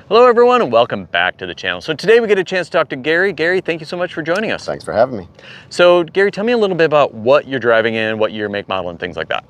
Hello everyone and welcome back to the channel. So today we get a chance to talk to Gary. Gary, thank you so much for joining us. Thanks for having me. So Gary, tell me a little bit about what you're driving in, what year, make, model, and things like that.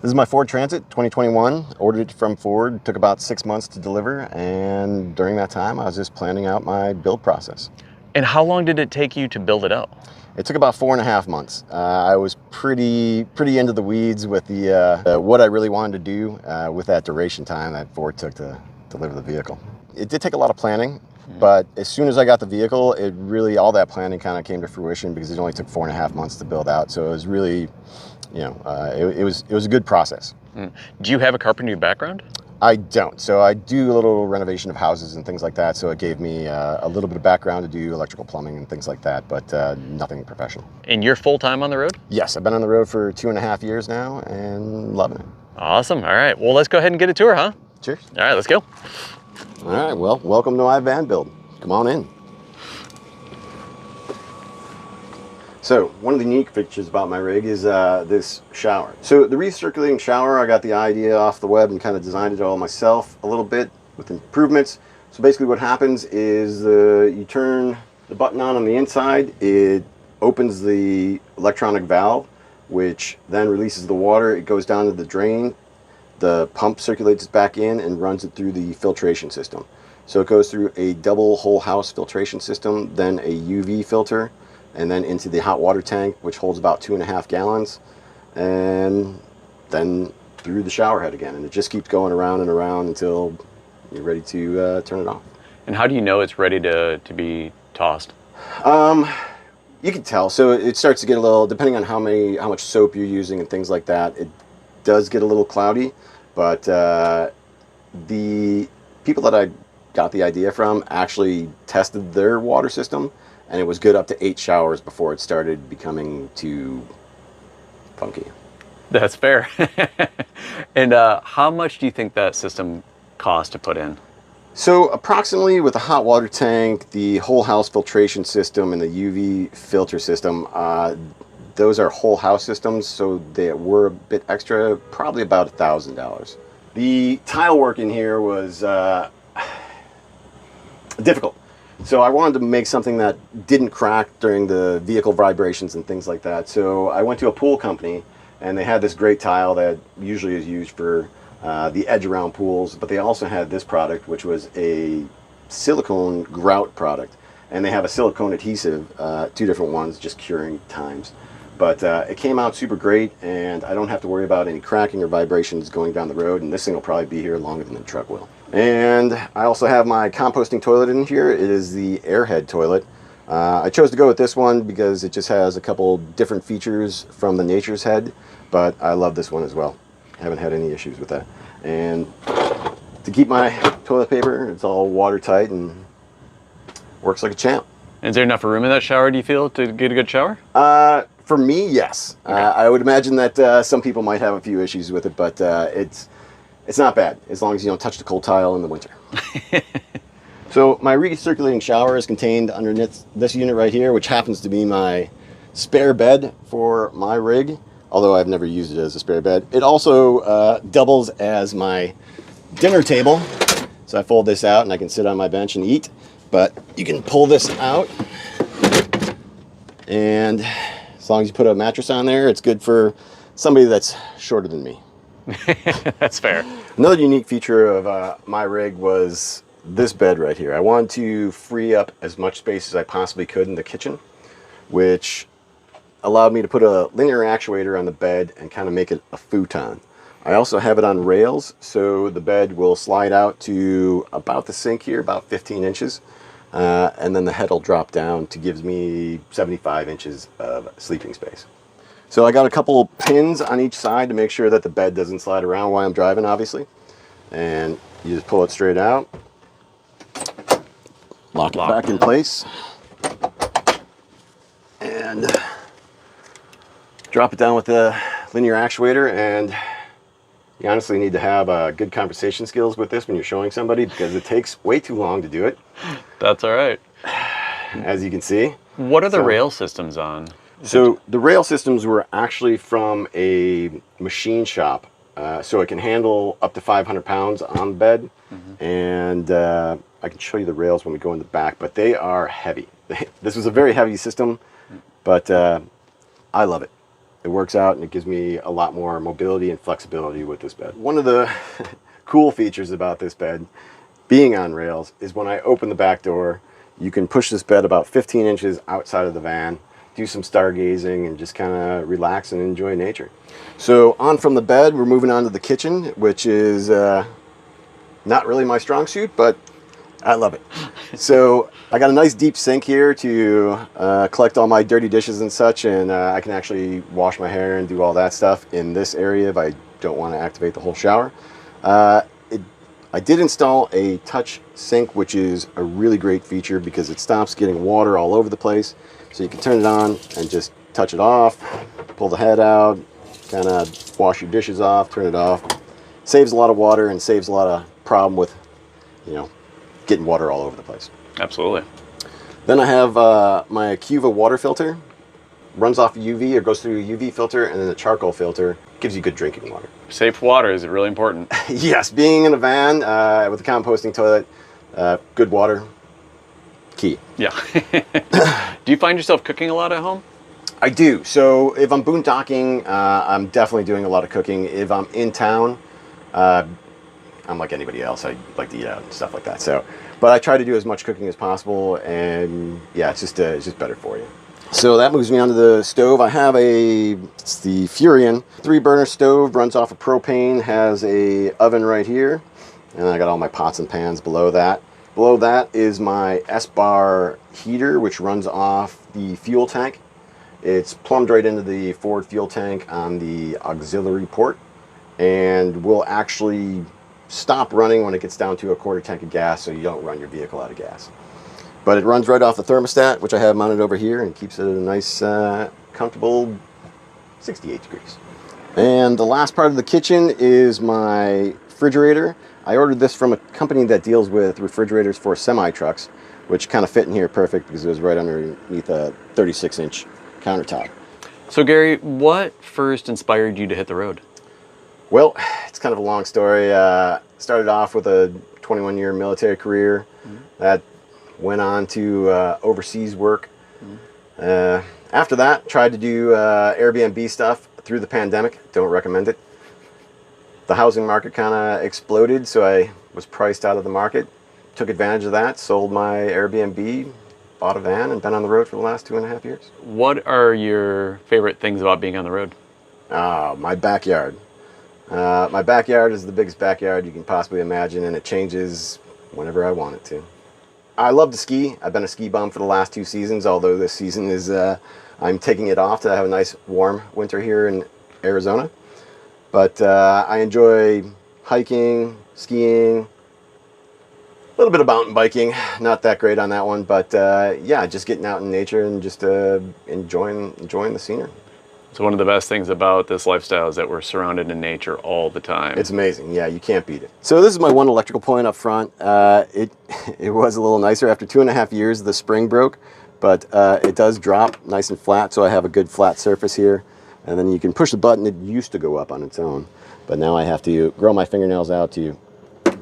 This is my Ford Transit 2021. Ordered it from Ford, took about 6 months to deliver, and during that time I was just planning out my build process. And how long did it take you to build it out? It took about 4.5 months. I was pretty into the weeds with the what I really wanted to do with that duration time that Ford took to deliver the vehicle. It did take a lot of planning, but as soon as I got the vehicle, it really, all that planning kind of came to fruition because it only took 4.5 months to build out. So it was really, you know, it was a good process. Do you have a carpentry background? I don't. So I do a little renovation of houses and things like that. So it gave me a little bit of background to do electrical plumbing and things like that, but nothing professional. And you're full-time on the road? Yes, I've been on the road for 2.5 years now and loving it. Awesome. All right. Well, let's go ahead and get a tour, huh? Cheers. All right, let's go. All right, well, welcome to my van build. Come on in. So one of the unique features about my rig is this shower. So the recirculating shower, I got the idea off the web and kind of designed it all myself a little bit with improvements. So basically what happens is you turn the button on the inside, it opens the electronic valve, which then releases the water. It goes down to the drain. The pump circulates it back in and runs it through the filtration system. So it goes through a double whole house filtration system, then a UV filter, and then into the hot water tank, which holds about 2.5 gallons, and then through the shower head again. And it just keeps going around and around until you're ready to turn it off. And how do you know it's ready to be tossed? You can tell. So it starts to get a little, depending on how much soap you're using and things like that, it does get a little cloudy. But the people that I got the idea from actually tested their water system, and it was good up to 8 showers before it started becoming too funky. That's fair. And how much do you think that system cost to put in? So approximately, with the hot water tank, the whole house filtration system, and the UV filter system, those are whole house systems, so they were a bit extra, probably about $1,000. The tile work in here was difficult. So I wanted to make something that didn't crack during the vehicle vibrations and things like that. So I went to a pool company, and they had this great tile that usually is used for the edge around pools, but they also had this product, which was a silicone grout product. And they have a silicone adhesive, 2 different ones, just curing times. But it came out super great, and I don't have to worry about any cracking or vibrations going down the road, and this thing will probably be here longer than the truck will. And I also have my composting toilet in here. It is the airhead toilet. I chose to go with this one because it just has a couple different features from the Nature's Head, but I love this one as well. I haven't had any issues with that. And to keep my toilet paper, it's all watertight and works like a champ. Is there enough room in that shower, do you feel, to get a good shower? For me, yes. Okay. I would imagine that some people might have a few issues with it, but it's not bad as long as you don't touch the cold tile in the winter. So my recirculating shower is contained underneath this unit right here, which happens to be my spare bed for my rig, although I've never used it as a spare bed. It also doubles as my dinner table. So I fold this out and I can sit on my bench and eat, but you can pull this out, and as long as you put a mattress on there, it's good for somebody that's shorter than me. That's fair. Another unique feature of my rig was this bed right here. I wanted to free up as much space as I possibly could in the kitchen, which allowed me to put a linear actuator on the bed and kind of make it a futon. I also have it on rails, so the bed will slide out to about the sink here, about 15 inches. And then the head will drop down to give me 75 inches of sleeping space. So I got a couple pins on each side to make sure that the bed doesn't slide around while I'm driving, obviously. And you just pull it straight out, lock it back in place, and drop it down with the linear actuator. And you honestly need to have good conversation skills with this when you're showing somebody, because it takes way too long to do it. That's all right. As you can see. What are the rail systems on? So the rail systems were actually from a machine shop, so it can handle up to 500 pounds on the bed. And I can show you the rails when we go in the back, but they are heavy. This was a very heavy system, but I love it. It works out and it gives me a lot more mobility and flexibility with this bed. One of the cool features about this bed, being on rails, is when I open the back door, you can push this bed about 15 inches outside of the van, do some stargazing, and just kind of relax and enjoy nature. So on from the bed, we're moving on to the kitchen, which is not really my strong suit, but I love it. So I got a nice deep sink here to collect all my dirty dishes and such, and I can actually wash my hair and do all that stuff in this area if I don't want to activate the whole shower. I did install a touch sink, which is a really great feature because it stops getting water all over the place. So you can turn it on and just touch it off, pull the head out, kind of wash your dishes off, turn it off. Saves a lot of water and saves a lot of problem with, you know, getting water all over the place. Absolutely. Then I have my Cuva water filter. Runs off UV or goes through a UV filter, and then the charcoal filter gives you good drinking water. Safe water is really important. Yes, being in a van with a composting toilet, good water, key. Yeah. Do you find yourself cooking a lot at home? I do. So if I'm boondocking, I'm definitely doing a lot of cooking. If I'm in town, I'm like anybody else. I like to eat out and stuff like that. So, but I try to do as much cooking as possible, and yeah, it's just better for you. So that moves me onto the stove. I have it's the Furion 3-burner stove, runs off of propane, has a oven right here, and I got all my pots and pans below that. Below that is my S-bar heater, which runs off the fuel tank. It's plumbed right into the forward fuel tank on the auxiliary port, and will actually stop running when it gets down to a quarter tank of gas, so you don't run your vehicle out of gas. But it runs right off the thermostat, which I have mounted over here, and keeps it at a nice, comfortable 68 degrees. And the last part of the kitchen is my refrigerator. I ordered this from a company that deals with refrigerators for semi-trucks, which kind of fit in here perfect because it was right underneath a 36-inch countertop. So Gary, what first inspired you to hit the road? Well, it's kind of a long story. Started off with a 21-year military career. That went on to overseas work. After that, tried to do Airbnb stuff through the pandemic. Don't recommend it. The housing market kind of exploded, so I was priced out of the market. Took advantage of that, sold my Airbnb, bought a van, and been on the road for the last 2.5 years. What are your favorite things about being on the road? My backyard. My backyard is the biggest backyard you can possibly imagine, and it changes whenever I want it to. I love to ski. I've been a ski bum for the last 2 seasons, although this season is, I'm taking it off to have a nice warm winter here in Arizona. But I enjoy hiking, skiing, a little bit of mountain biking. Not that great on that one, but yeah, just getting out in nature and just enjoying the scenery. So one of the best things about this lifestyle is that we're surrounded in nature all the time. It's amazing. Yeah, you can't beat it. So this is my one electrical point up front. It was a little nicer. After 2.5 years, the spring broke, but it does drop nice and flat, so I have a good flat surface here. And then you can push the button. It used to go up on its own, but now I have to grow my fingernails out to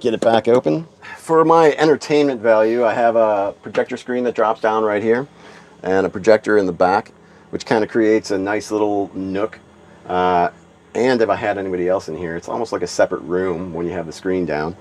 get it back open. For my entertainment value, I have a projector screen that drops down right here and a projector in the back, which kind of creates a nice little nook. And if I had anybody else in here, it's almost like a separate room when you have the screen down.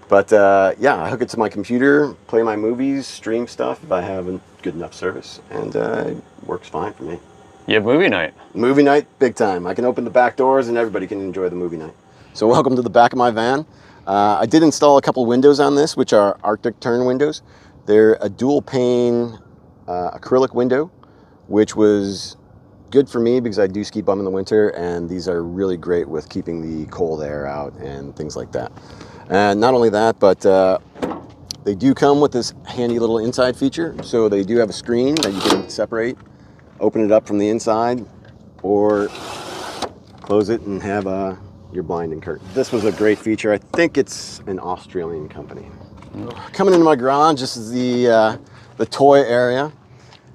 But yeah, I hook it to my computer, play my movies, stream stuff if I have a good enough service, and it works fine for me. You have movie night. Movie night, big time. I can open the back doors and everybody can enjoy the movie night. So welcome to the back of my van. I did install a couple windows on this, which are Arctic turn windows. They're a dual pane acrylic window, which was good for me because I do ski bum in the winter, and these are really great with keeping the cold air out and things like that. And not only that, but they do come with this handy little inside feature. So they do have a screen that you can separate, open it up from the inside, or close it and have your blind and curtain. This was a great feature. I think it's an Australian company. Coming into my garage, this is the toy area.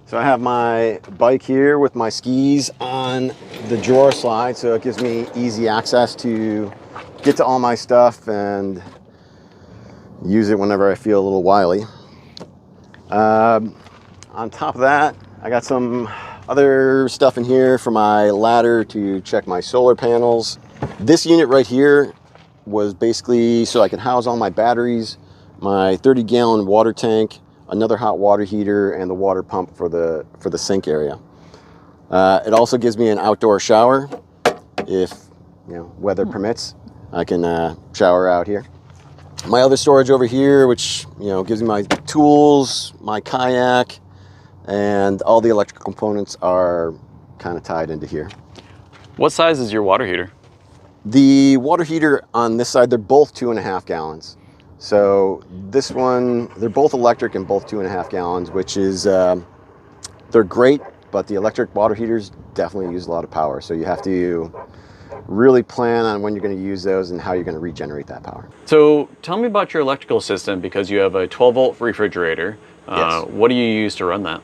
So I have my bike here with my skis on the drawer slide, so it gives me easy access to get to all my stuff and use it whenever I feel a little wily. On top of that, I got some other stuff in here for my ladder to check my solar panels. This unit right here was basically so I could house all my batteries, my 30-gallon water tank, another hot water heater, and the water pump for the sink area. It also gives me an outdoor shower. If weather permits, I can shower out here. My other storage over here, which gives me my tools, my kayak, and all the electrical components are kind of tied into here. What size is your water heater? The water heater on this side, they're both 2.5 gallons. So this one, they're both electric and both 2.5 gallons, which is, they're great, but the electric water heaters definitely use a lot of power. So you have to really plan on when you're going to use those and how you're going to regenerate that power. So tell me about your electrical system, because you have a 12-volt refrigerator. Yes. What do you use to run that?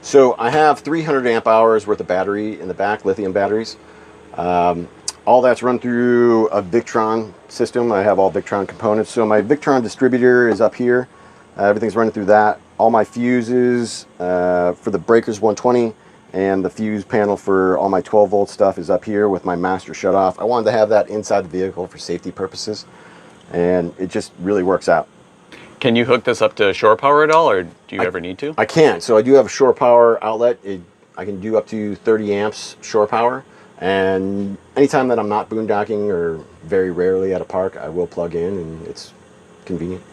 So I have 300 amp hours worth of battery in the back, lithium batteries. All that's run through a Victron system. I have all Victron components. So my Victron distributor is up here. Everything's running through that. All my fuses for the breakers 120 and the fuse panel for all my 12-volt stuff is up here with my master shutoff. I wanted to have that inside the vehicle for safety purposes, and it just really works out. Can you hook this up to shore power at all, or do you ever need to? I can. So I do have a shore power outlet. I can do up to 30 amps shore power. And anytime that I'm not boondocking, or very rarely at a park, I will plug in, and it's convenient.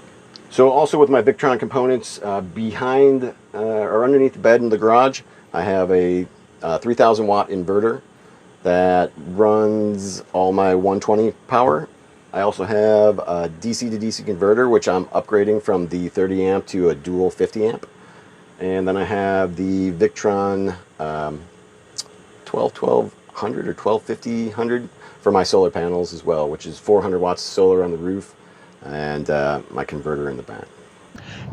So also with my Victron components, behind or underneath the bed in the garage, I have a 3,000 watt inverter that runs all my 120 power. I also have a DC to DC converter, which I'm upgrading from the 30 amp to a dual 50 amp. And then I have the Victron 1200 or 1250 for my solar panels as well, which is 400 watts solar on the roof, and my converter in the back.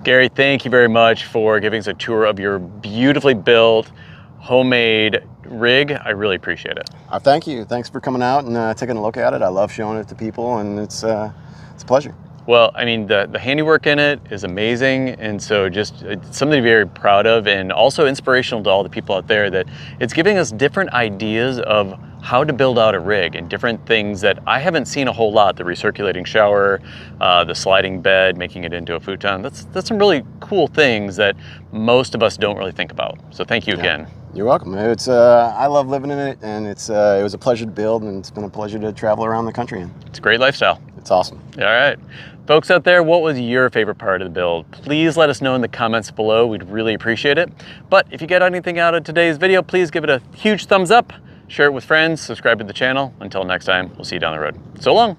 Gary, thank you very much for giving us a tour of your beautifully built, homemade rig. I really appreciate it. Thank you. Thanks for coming out and taking a look at it. I love showing it to people, and it's a pleasure. Well, I mean, the handiwork in it is amazing, and so just it's something to be very proud of, and also inspirational to all the people out there, that it's giving us different ideas of how to build out a rig and different things that I haven't seen a whole lot. The recirculating shower, the sliding bed, making it into a futon. That's some really cool things that most of us don't really think about. So thank you again. You're welcome. It's I love living in it, and it was a pleasure to build, and it's been a pleasure to travel around the country in. It's a great lifestyle. It's awesome. All right. Folks out there, what was your favorite part of the build? Please let us know in the comments below. We'd really appreciate it. But if you get anything out of today's video, please give it a huge thumbs up, share it with friends, subscribe to the channel. Until next time, we'll see you down the road. So long.